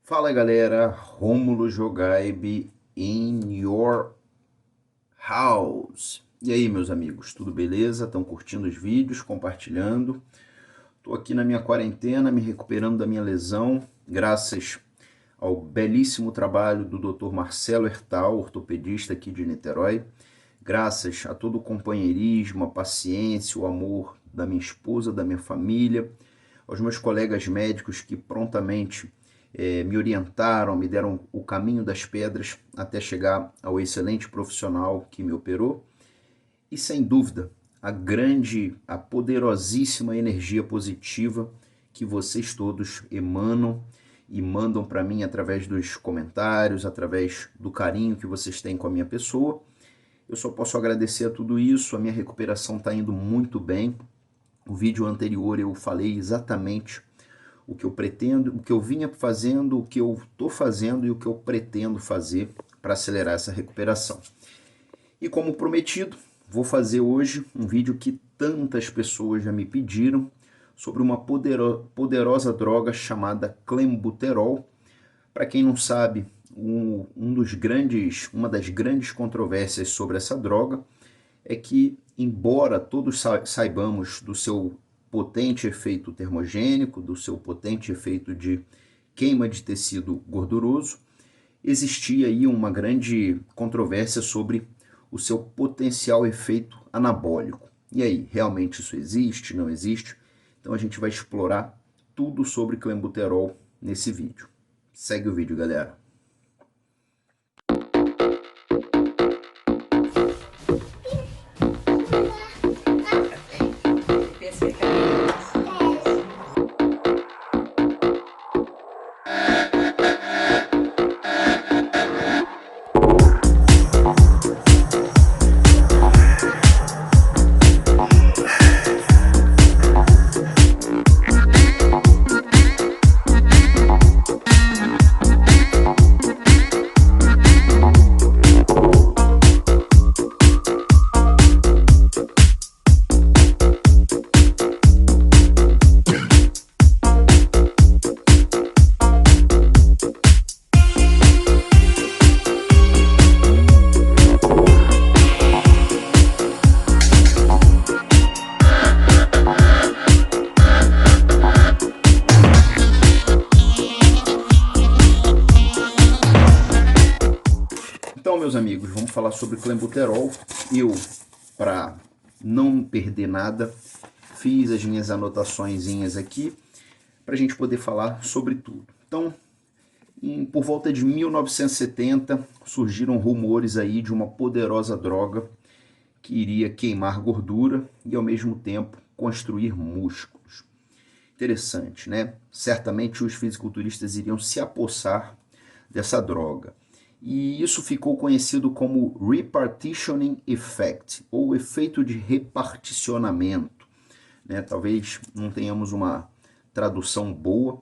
Fala galera, Rômulo Jogaib in your house. E aí meus amigos, tudo beleza? Estão curtindo os vídeos, compartilhando? Estou aqui na minha quarentena, me recuperando da minha lesão, graças ao belíssimo trabalho do Dr. Marcelo Hertal, ortopedista aqui de Niterói, graças a todo o companheirismo, a paciência, o amor da minha esposa, da minha família, aos meus colegas médicos que prontamente me orientaram, me deram o caminho das pedras até chegar ao excelente profissional que me operou. E sem dúvida, a poderosíssima energia positiva que vocês todos emanam e mandam para mim através dos comentários, através do carinho que vocês têm com a minha pessoa. Eu só posso agradecer a tudo isso, a minha recuperação está indo muito bem. O vídeo anterior eu falei exatamente o que eu pretendo, o que eu vinha fazendo, o que eu estou fazendo e o que eu pretendo fazer para acelerar essa recuperação. E como prometido, vou fazer hoje um vídeo que tantas pessoas já me pediram sobre uma poderosa droga chamada clenbuterol. Para quem não sabe, uma das grandes controvérsias sobre essa droga é que, embora todos saibamos do seu potente efeito termogênico, do seu potente efeito de queima de tecido gorduroso, existia aí uma grande controvérsia sobre o seu potencial efeito anabólico. E aí, realmente isso existe, não existe? Então a gente vai explorar tudo sobre clenbuterol nesse vídeo. Segue o vídeo, galera. Então, meus amigos, vamos falar sobre clenbuterol. Eu, para não perder nada, fiz as minhas anotaçõezinhas aqui para a gente poder falar sobre tudo. Então, por volta de 1970, surgiram rumores aí de uma poderosa droga que iria queimar gordura e, ao mesmo tempo, construir músculos. Interessante, né? Certamente os fisiculturistas iriam se apossar dessa droga. E isso ficou conhecido como Repartitioning Effect, ou efeito de reparticionamento, né? Talvez não tenhamos uma tradução boa,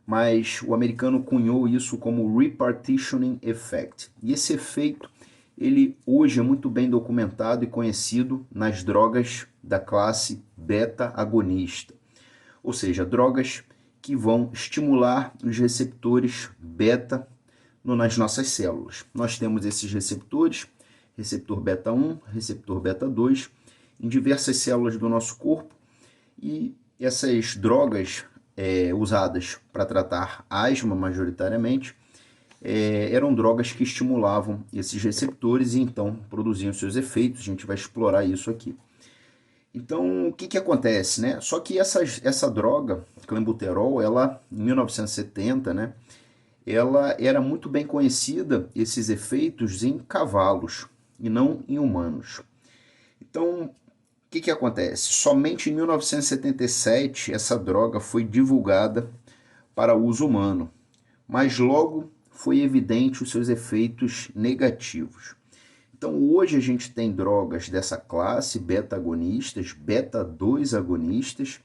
mas o americano cunhou isso como Repartitioning Effect. E esse efeito, ele hoje é muito bem documentado e conhecido nas drogas da classe beta-agonista, ou seja, drogas que vão estimular os receptores beta nas nossas células. Nós temos esses receptores, receptor beta 1, receptor beta 2, em diversas células do nosso corpo, e essas drogas usadas para tratar asma majoritariamente, eram drogas que estimulavam esses receptores e então produziam seus efeitos. A gente vai explorar isso aqui. Então, o que acontece, né? Só que essa droga, clenbuterol, ela, em 1970, né, ela era muito bem conhecida, esses efeitos, em cavalos e não em humanos. Então, o que acontece? Somente em 1977 essa droga foi divulgada para uso humano, mas logo foi evidente os seus efeitos negativos. Então, hoje a gente tem drogas dessa classe, beta-agonistas, beta-2 agonistas,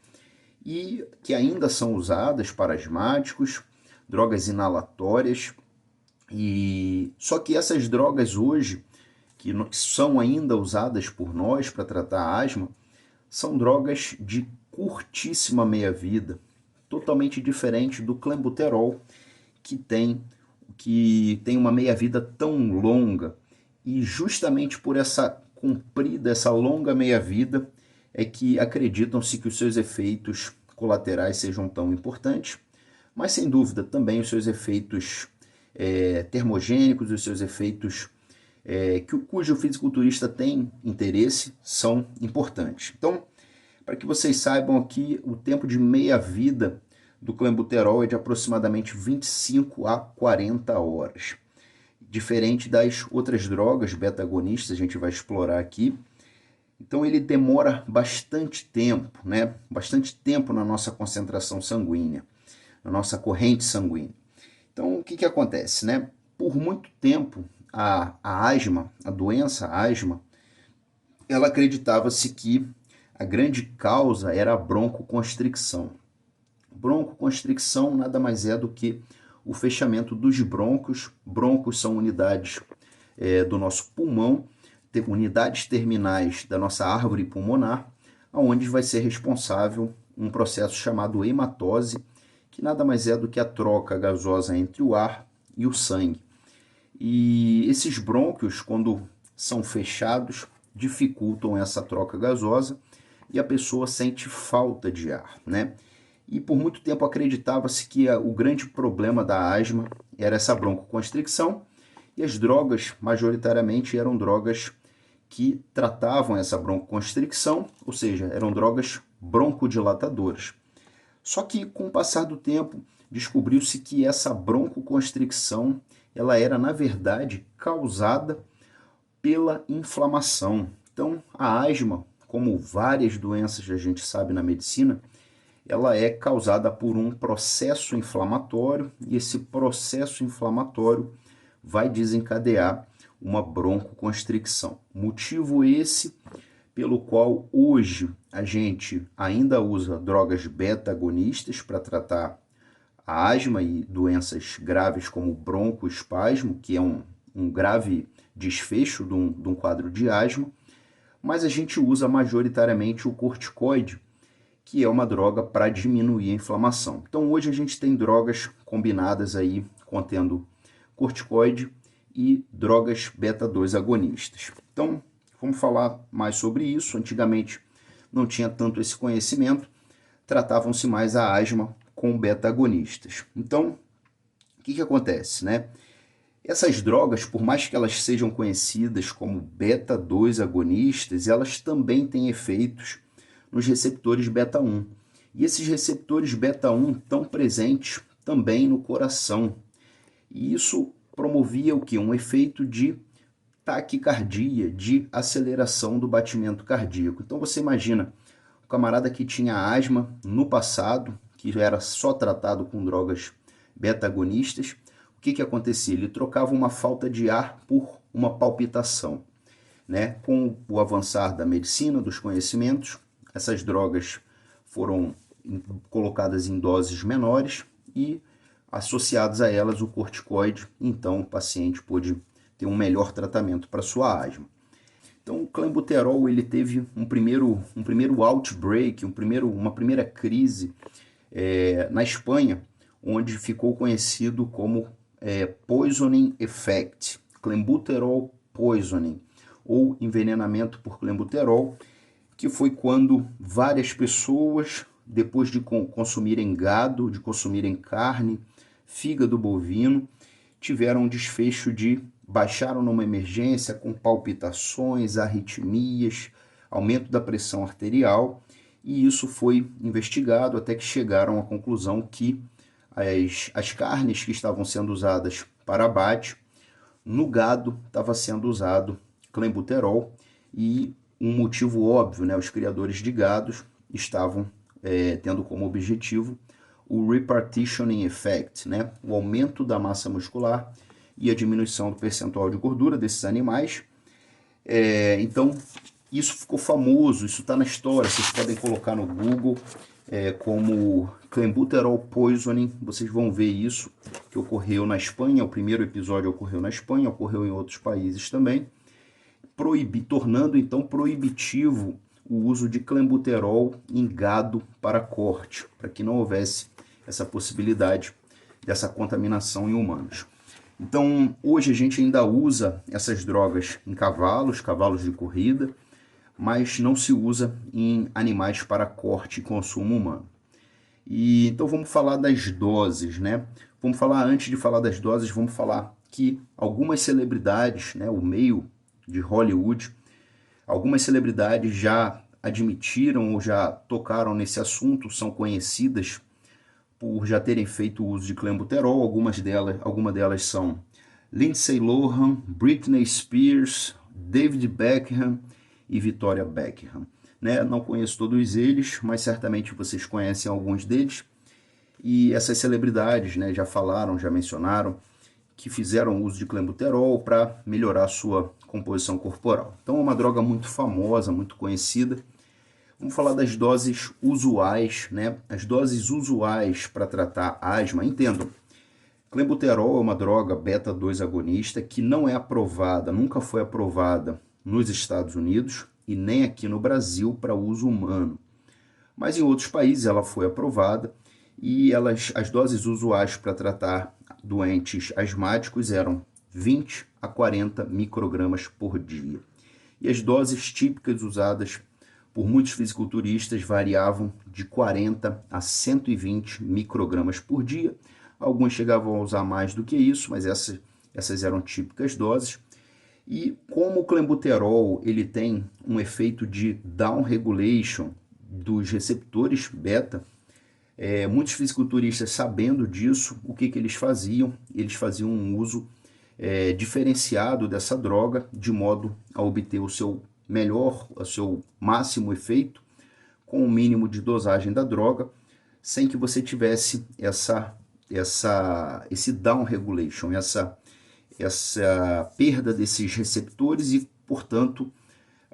e que ainda são usadas para asmáticos, drogas inalatórias, e só que essas drogas hoje, que são ainda usadas por nós para tratar a asma, são drogas de curtíssima meia-vida, totalmente diferente do clenbuterol, que tem uma meia-vida tão longa. E justamente por essa comprida, essa longa meia-vida, é que acreditam-se que os seus efeitos colaterais sejam tão importantes, mas sem dúvida também os seus efeitos termogênicos, os seus efeitos cujo fisiculturista tem interesse são importantes. Então, para que vocês saibam aqui, o tempo de meia-vida do clenbuterol é de aproximadamente 25 a 40 horas. Diferente das outras drogas beta-agonistas, a gente vai explorar aqui. Então ele demora bastante tempo, né? Bastante tempo na nossa concentração sanguínea, na nossa corrente sanguínea. Então o que acontece, né? Por muito tempo a asma, a doença asma, ela acreditava-se que a grande causa era a broncoconstricção. Broncoconstricção nada mais é do que o fechamento dos brônquios. Brônquios são unidades do nosso pulmão, unidades terminais da nossa árvore pulmonar, onde vai ser responsável um processo chamado hematose, que nada mais é do que a troca gasosa entre o ar e o sangue. E esses brônquios, quando são fechados, dificultam essa troca gasosa e a pessoa sente falta de ar, né? E por muito tempo acreditava-se que o grande problema da asma era essa broncoconstricção, e as drogas, majoritariamente, eram drogas que tratavam essa broncoconstricção, ou seja, eram drogas broncodilatadoras. Só que, com o passar do tempo, descobriu-se que essa broncoconstricção ela era, na verdade, causada pela inflamação. Então, a asma, como várias doenças que a gente sabe na medicina, ela é causada por um processo inflamatório, e esse processo inflamatório vai desencadear uma broncoconstricção. Motivo esse pelo qual hoje a gente ainda usa drogas beta-agonistas para tratar a asma e doenças graves como broncoespasmo, que é um grave desfecho de um quadro de asma, mas a gente usa majoritariamente o corticoide, que é uma droga para diminuir a inflamação. Então hoje a gente tem drogas combinadas aí, contendo corticoide e drogas beta-2 agonistas. Então, vamos falar mais sobre isso. Antigamente não tinha tanto esse conhecimento, tratavam-se mais a asma com beta-agonistas. Então, o que acontece, né? Essas drogas, por mais que elas sejam conhecidas como beta-2 agonistas, elas também têm efeitos nos receptores beta-1. E esses receptores beta-1 estão presentes também no coração. E isso promovia o quê? Um efeito de taquicardia, de aceleração do batimento cardíaco. Então você imagina, o camarada que tinha asma no passado, que era só tratado com drogas beta-agonistas, o que acontecia? Ele trocava uma falta de ar por uma palpitação, né? Com o avançar da medicina, dos conhecimentos, essas drogas foram colocadas em doses menores e associados a elas o corticoide, então o paciente pôde ter um melhor tratamento para sua asma. Então o clenbuterol ele teve um primeiro outbreak, uma primeira crise na Espanha, onde ficou conhecido como poisoning effect, clenbuterol poisoning, ou envenenamento por clenbuterol, que foi quando várias pessoas, depois de consumirem gado, de consumirem carne, fígado bovino, tiveram um desfecho de baixaram numa emergência com palpitações, arritmias, aumento da pressão arterial, e isso foi investigado até que chegaram à conclusão que as carnes que estavam sendo usadas para abate, no gado estava sendo usado clenbuterol, e um motivo óbvio, né? Os criadores de gados estavam tendo como objetivo o repartitioning effect, né? O aumento da massa muscular e a diminuição do percentual de gordura desses animais. Então, isso ficou famoso, isso está na história, vocês podem colocar no Google como clenbuterol poisoning, vocês vão ver isso, que ocorreu na Espanha, o primeiro episódio ocorreu na Espanha, ocorreu em outros países também, tornando então proibitivo o uso de clenbuterol em gado para corte, para que não houvesse essa possibilidade dessa contaminação em humanos. Então, hoje a gente ainda usa essas drogas em cavalos de corrida, mas não se usa em animais para corte e consumo humano. E então vamos falar das doses, né? Vamos falar, antes de falar das doses, vamos falar que algumas celebridades, né, o meio de Hollywood, algumas celebridades já admitiram ou já tocaram nesse assunto, são conhecidas por já terem feito uso de clenbuterol. Algumas delas são Lindsay Lohan, Britney Spears, David Beckham e Victoria Beckham. Né? Não conheço todos eles, mas certamente vocês conhecem alguns deles. E essas celebridades, né, já falaram, já mencionaram que fizeram uso de clenbuterol para melhorar a sua composição corporal. Então é uma droga muito famosa, muito conhecida. Vamos falar das doses usuais, né? As doses usuais para tratar asma, entendam. Clenbuterol é uma droga beta-2 agonista que não é aprovada, nunca foi aprovada nos Estados Unidos e nem aqui no Brasil para uso humano. Mas em outros países ela foi aprovada e as doses usuais para tratar doentes asmáticos eram 20 a 40 microgramas por dia. E as doses típicas usadas por muitos fisiculturistas variavam de 40 a 120 microgramas por dia. Alguns chegavam a usar mais do que isso, mas essas eram típicas doses. E como o clenbuterol ele tem um efeito de down regulation dos receptores beta, muitos fisiculturistas, sabendo disso, o que eles faziam? Eles faziam um uso diferenciado dessa droga, de modo a obter o seu máximo efeito, com o mínimo de dosagem da droga, sem que você tivesse esse down regulation, essa perda desses receptores e, portanto,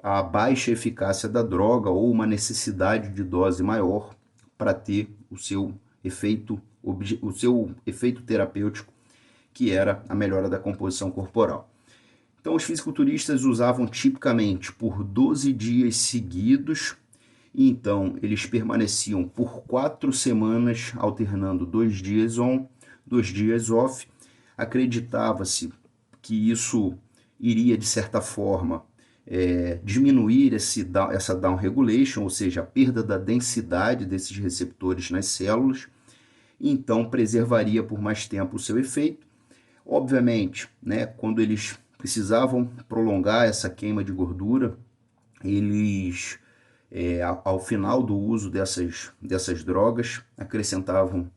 a baixa eficácia da droga ou uma necessidade de dose maior para ter o seu efeito terapêutico, que era a melhora da composição corporal. Então, os fisiculturistas usavam tipicamente por 12 dias seguidos, e então eles permaneciam por 4 semanas, alternando 2 dias on, 2 dias off. Acreditava-se que isso iria, de certa forma, diminuir essa down regulation, ou seja, a perda da densidade desses receptores nas células, e então preservaria por mais tempo o seu efeito. Obviamente, né, quando eles precisavam prolongar essa queima de gordura, eles, ao final do uso dessas drogas, acrescentavam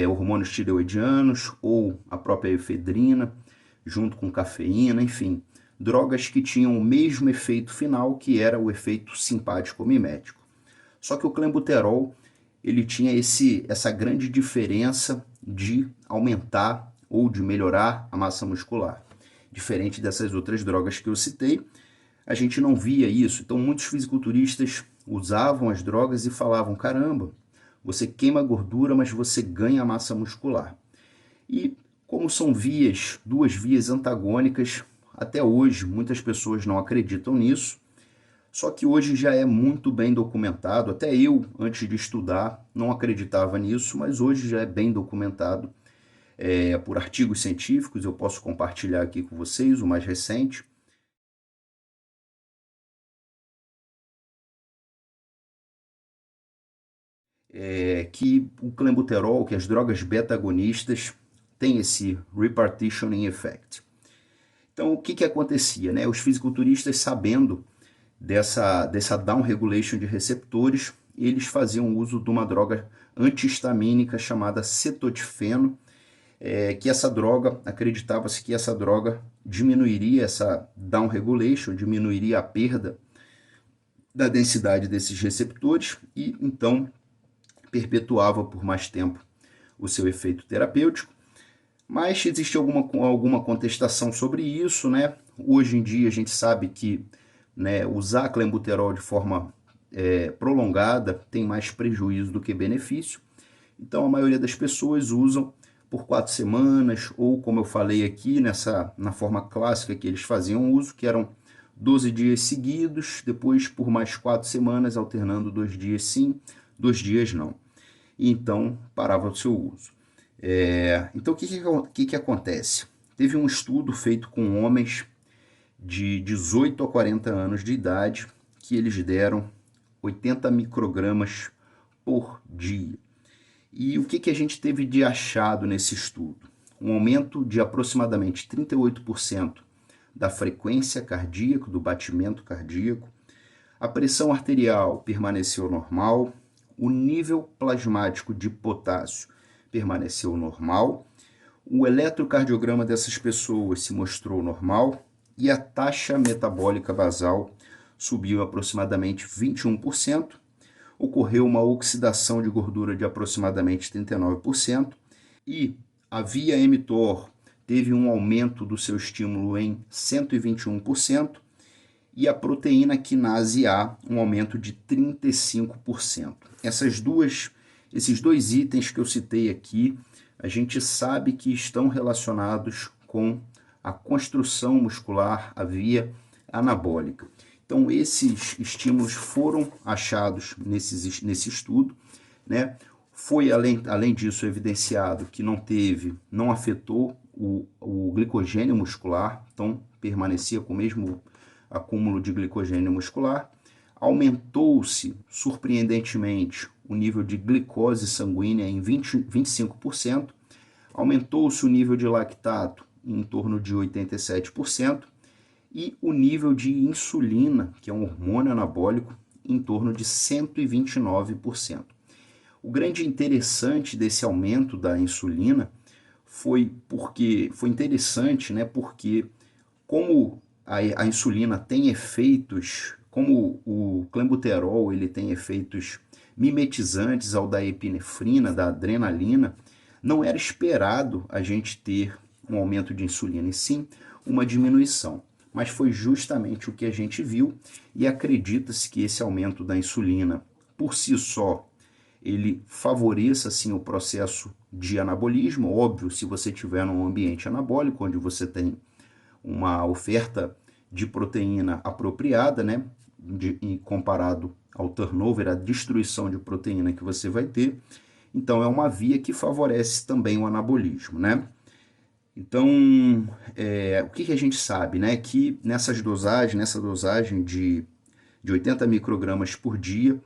hormônios tireoidianos ou a própria efedrina, junto com cafeína, enfim, drogas que tinham o mesmo efeito final, que era o efeito simpático mimético. Só que o clenbuterol ele tinha essa grande diferença de aumentar ou de melhorar a massa muscular. Diferente dessas outras drogas que eu citei, a gente não via isso. Então muitos fisiculturistas usavam as drogas e falavam: caramba, você queima gordura, mas você ganha massa muscular. E como são duas vias antagônicas, até hoje muitas pessoas não acreditam nisso. Só que hoje já é muito bem documentado, até eu, antes de estudar, não acreditava nisso, mas hoje já é bem documentado por artigos científicos. Eu posso compartilhar aqui com vocês o mais recente. Que o clenbuterol, que as drogas beta-agonistas, têm esse repartitioning effect. Então, o que acontecia? Né? Os fisiculturistas, sabendo dessa down regulation de receptores, eles faziam uso de uma droga antihistamínica chamada cetotifeno, que essa droga, acreditava-se que essa droga diminuiria essa down regulation, diminuiria a perda da densidade desses receptores e então perpetuava por mais tempo o seu efeito terapêutico. Mas existe alguma contestação sobre isso, né? Hoje em dia a gente sabe que, né, usar clenbuterol de forma prolongada tem mais prejuízo do que benefício. Então a maioria das pessoas usam por 4 semanas, ou como eu falei aqui, na forma clássica que eles faziam uso, que eram 12 dias seguidos, depois por mais 4 semanas, alternando 2 dias sim, 2 dias não. E então parava o seu uso. Então, o que acontece? Teve um estudo feito com homens de 18 a 40 anos de idade, que eles deram 80 microgramas por dia. E o que a gente teve de achado nesse estudo? Um aumento de aproximadamente 38% da frequência cardíaca, do batimento cardíaco, a pressão arterial permaneceu normal, o nível plasmático de potássio permaneceu normal, o eletrocardiograma dessas pessoas se mostrou normal e a taxa metabólica basal subiu aproximadamente 21%, ocorreu uma oxidação de gordura de aproximadamente 39% e a via mTOR teve um aumento do seu estímulo em 121%, e a proteína quinase A, um aumento de 35%. Esses dois itens que eu citei aqui, a gente sabe que estão relacionados com a construção muscular, a via anabólica. Então, esses estímulos foram achados nesse estudo, né? Foi, além disso, evidenciado que não afetou o glicogênio muscular, então permanecia com o mesmo acúmulo de glicogênio muscular. Aumentou-se, surpreendentemente, o nível de glicose sanguínea em 25%, aumentou-se o nível de lactato em torno de 87%, e o nível de insulina, que é um hormônio anabólico, em torno de 129%. O grande interessante desse aumento da insulina foi interessante, né? Porque como a insulina tem efeitos, como o clenbuterol ele tem efeitos mimetizantes ao da epinefrina, da adrenalina, não era esperado a gente ter um aumento de insulina, e sim uma diminuição. Mas foi justamente o que a gente viu, e acredita-se que esse aumento da insulina, por si só, ele favoreça sim o processo de anabolismo. Óbvio, se você tiver num ambiente anabólico, onde você tem uma oferta de proteína apropriada, né, comparado ao turnover, a destruição de proteína que você vai ter, então é uma via que favorece também o anabolismo, né? Então, o que a gente sabe, né? Que nessa dosagem de 80 microgramas por dia,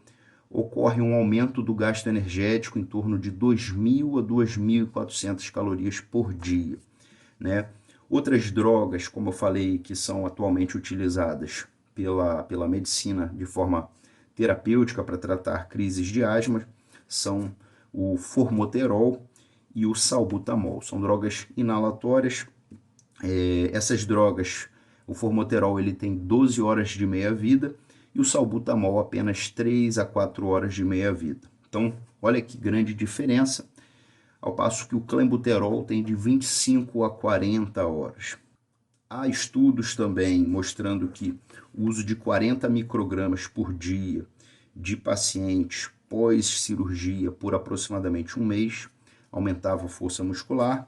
ocorre um aumento do gasto energético em torno de 2.000 a 2.400 calorias por dia, né? Outras drogas, como eu falei, que são atualmente utilizadas pela medicina de forma terapêutica para tratar crises de asma, são o formoterol e o salbutamol. São drogas inalatórias. Essas drogas, o formoterol ele tem 12 horas de meia-vida e o salbutamol apenas 3 a 4 horas de meia-vida. Então, olha que grande diferença, ao passo que o clenbuterol tem de 25 a 40 horas. Há estudos também mostrando que o uso de 40 microgramas por dia de pacientes pós-cirurgia por aproximadamente um mês aumentava a força muscular.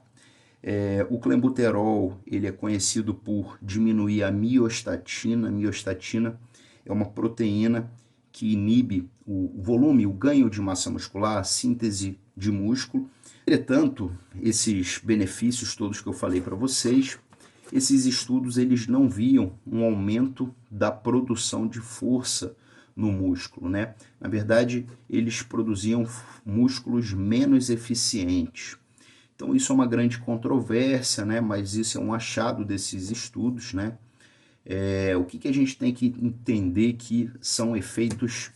O clenbuterol ele é conhecido por diminuir a miostatina. A miostatina é uma proteína que inibe o volume, o ganho de massa muscular, a síntese de músculo. Entretanto, esses benefícios todos que eu falei para vocês, esses estudos eles não viam um aumento da produção de força no músculo, né? Na verdade, eles produziam músculos menos eficientes. Então, isso é uma grande controvérsia, né? Mas isso é um achado desses estudos, né? O que a gente tem que entender que são efeitos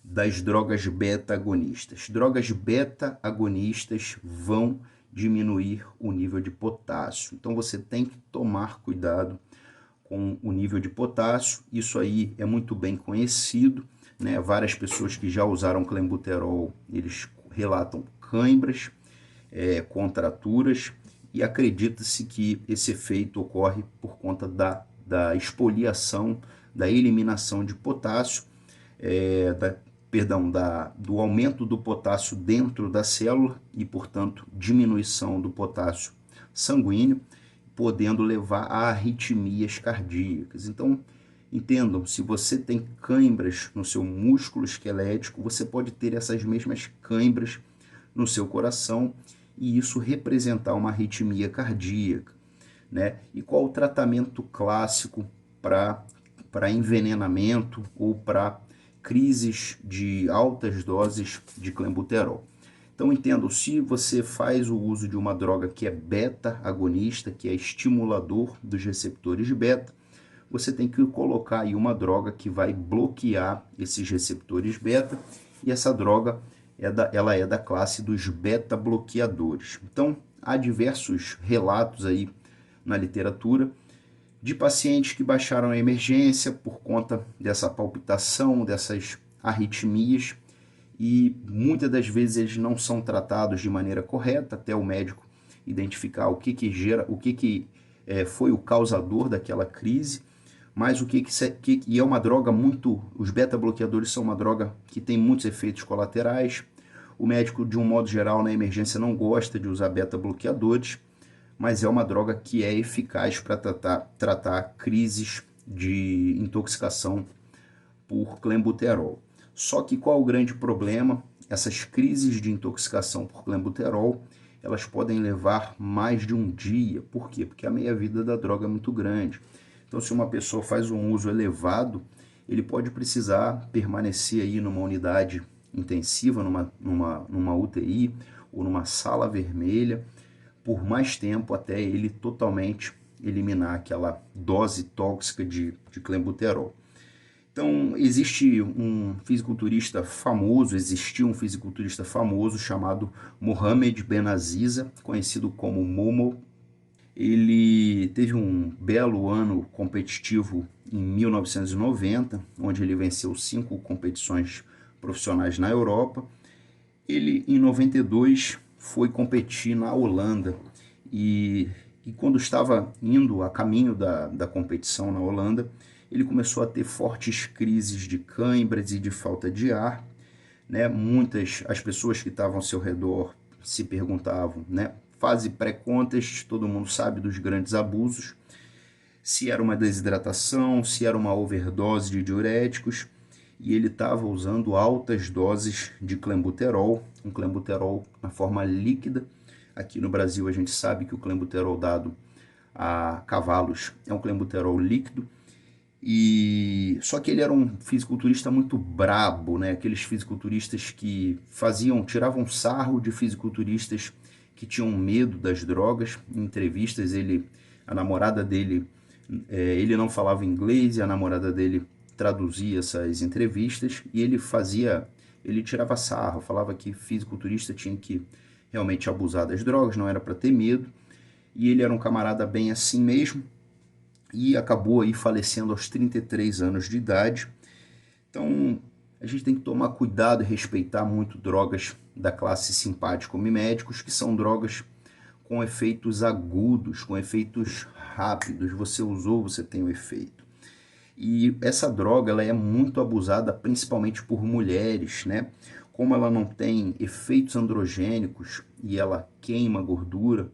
das drogas beta-agonistas. Drogas beta-agonistas vão diminuir o nível de potássio. Então, você tem que tomar cuidado com o nível de potássio. Isso aí é muito bem conhecido, né? Várias pessoas que já usaram clenbuterol, eles relatam cãibras, contraturas, e acredita-se que esse efeito ocorre por conta da expoliação, da eliminação de potássio, do aumento do potássio dentro da célula e, portanto, diminuição do potássio sanguíneo, podendo levar a arritmias cardíacas. Então, entendam, se você tem cãibras no seu músculo esquelético, você pode ter essas mesmas cãibras no seu coração, e isso representar uma arritmia cardíaca, né? E qual o tratamento clássico para envenenamento ou para crises de altas doses de clenbuterol? Então entendo, se você faz o uso de uma droga que é beta agonista, que é estimulador dos receptores de beta, você tem que colocar aí uma droga que vai bloquear esses receptores beta, e essa droga ela é da classe dos beta bloqueadores. Então há diversos relatos aí na literatura de pacientes que baixaram a emergência por conta dessa palpitação, dessas arritmias, e muitas das vezes eles não são tratados de maneira correta até o médico identificar o que foi o causador daquela crise, mas e é uma droga os beta-bloqueadores são uma droga que tem muitos efeitos colaterais. O médico, de um modo geral, na emergência não gosta de usar beta-bloqueadores, mas é uma droga que é eficaz para tratar crises de intoxicação por clenbuterol. Só que qual o grande problema? Essas crises de intoxicação por clenbuterol, elas podem levar mais de um dia. Por quê? Porque a meia-vida da droga é muito grande. Então, se uma pessoa faz um uso elevado, ele pode precisar permanecer aí numa unidade intensiva, numa UTI ou numa sala vermelha, por mais tempo até ele totalmente eliminar aquela dose tóxica de clenbuterol. Então, existiu um fisiculturista famoso chamado Mohamed Benaziza, conhecido como Momo. Ele teve um belo ano competitivo em 1990, onde ele venceu 5 competições profissionais na Europa. Ele, em 92, foi competir na Holanda, e quando estava indo a caminho da competição na Holanda, ele começou a ter fortes crises de câimbras e de falta de ar, né? As pessoas que estavam ao seu redor se perguntavam, né? Fase pré-contest, todo mundo sabe dos grandes abusos, se era uma desidratação, se era uma overdose de diuréticos, e ele estava usando altas doses de clenbuterol, um clenbuterol na forma líquida. Aqui no Brasil a gente sabe que o clenbuterol dado a cavalos é um clenbuterol líquido, e só que ele era um fisiculturista muito brabo, né? Aqueles fisiculturistas que tiravam sarro de fisiculturistas que tinham medo das drogas. Em entrevistas, a namorada dele, ele não falava inglês, e a namorada dele traduzia essas entrevistas, e ele tirava sarro, falava que fisiculturista tinha que realmente abusar das drogas, não era para ter medo, e ele era um camarada bem assim mesmo, e acabou aí falecendo aos 33 anos de idade. Então, a gente tem que tomar cuidado e respeitar muito drogas da classe simpático-miméticos, que são drogas com efeitos agudos, com efeitos rápidos. Você usou, você tem o efeito. E essa droga ela é muito abusada principalmente por mulheres, né? Como ela não tem efeitos androgênicos e ela queima gordura,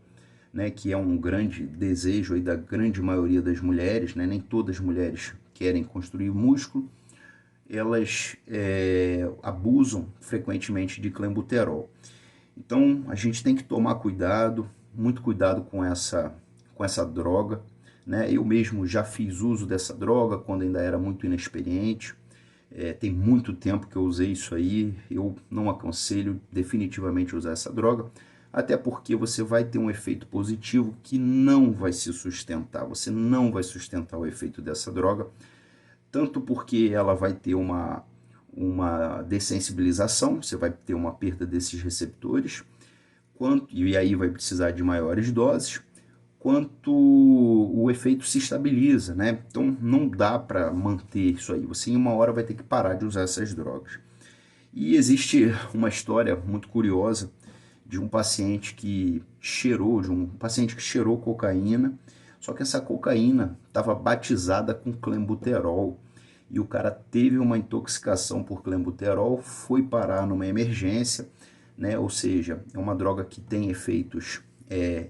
né, que é um grande desejo aí da grande maioria das mulheres, né? Nem todas as mulheres querem construir músculo, elas abusam frequentemente de clenbuterol. Então a gente tem que tomar cuidado, muito cuidado com essa droga, né? Eu mesmo já fiz uso dessa droga quando ainda era muito inexperiente. Tem muito tempo que eu usei isso aí. Eu não aconselho definitivamente usar essa droga, até porque você vai ter um efeito positivo que não vai se sustentar. Você não vai sustentar o efeito dessa droga, tanto porque ela vai ter uma dessensibilização, você vai ter uma perda desses receptores, e aí vai precisar de maiores doses, quanto o efeito se estabiliza, né? Então não dá para manter isso aí. Você em uma hora vai ter que parar de usar essas drogas. E existe uma história muito curiosa de um paciente que cheirou cocaína, só que essa cocaína estava batizada com clenbuterol, e o cara teve uma intoxicação por clenbuterol, foi parar numa emergência, né? Ou seja, é uma droga que tem efeitos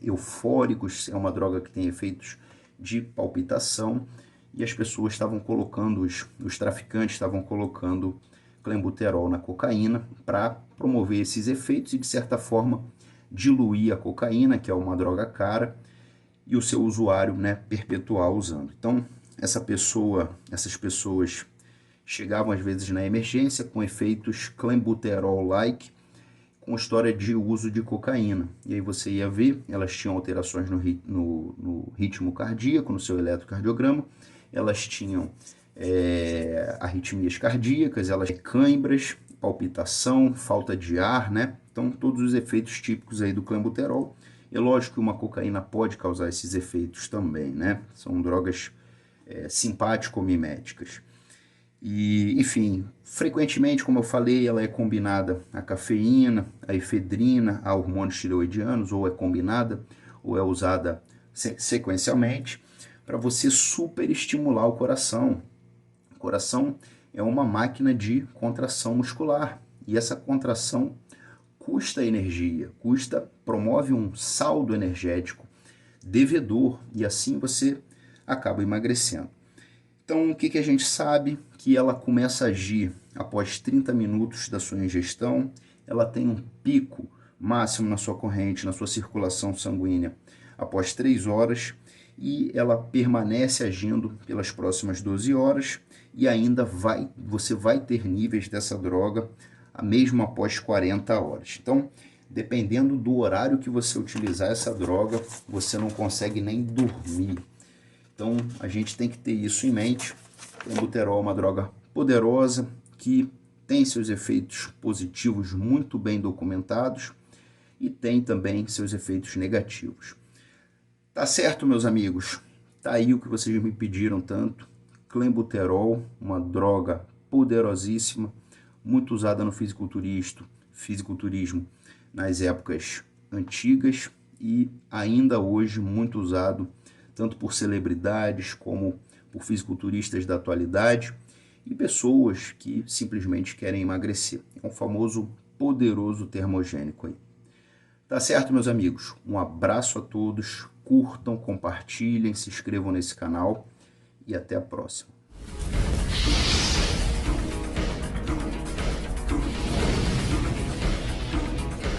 eufóricos, é uma droga que tem efeitos de palpitação, e as pessoas estavam colocando, os traficantes estavam colocando clenbuterol na cocaína para promover esses efeitos e, de certa forma, diluir a cocaína, que é uma droga cara, e o seu usuário, né, perpetuar usando. Então, essas pessoas chegavam às vezes na emergência com efeitos clenbuterol-like, com história de uso de cocaína. E aí você ia ver, elas tinham alterações no ritmo cardíaco, no seu eletrocardiograma, elas tinham arritmias cardíacas, elas tinham cãibras, palpitação, falta de ar, né? Então, todos os efeitos típicos aí do clenbuterol. É lógico que uma cocaína pode causar esses efeitos também, né? São drogas simpático-miméticas. E, enfim, frequentemente, como eu falei, ela é combinada a cafeína, a efedrina, a hormônios tireoidianos, ou é combinada, ou é usada sequencialmente, para você superestimular o coração. O coração é uma máquina de contração muscular, e essa contração custa energia, promove um saldo energético devedor, e assim você acaba emagrecendo. Então, o que a gente sabe? Que ela começa a agir após 30 minutos da sua ingestão, ela tem um pico máximo na sua corrente, na sua circulação sanguínea, após 3 horas, e ela permanece agindo pelas próximas 12 horas, e ainda você vai ter níveis dessa droga mesmo após 40 horas. Então, dependendo do horário que você utilizar essa droga, você não consegue nem dormir. Então, a gente tem que ter isso em mente. O clenbuterol é uma droga poderosa que tem seus efeitos positivos muito bem documentados e tem também seus efeitos negativos. Tá certo, meus amigos? Tá aí o que vocês me pediram tanto. Clenbuterol, uma droga poderosíssima, muito usada no fisiculturismo nas épocas antigas e ainda hoje muito usado tanto por celebridades como por fisiculturistas da atualidade e pessoas que simplesmente querem emagrecer. É um famoso poderoso termogênico aí. Tá certo, meus amigos? Um abraço a todos, curtam, compartilhem, se inscrevam nesse canal e até a próxima.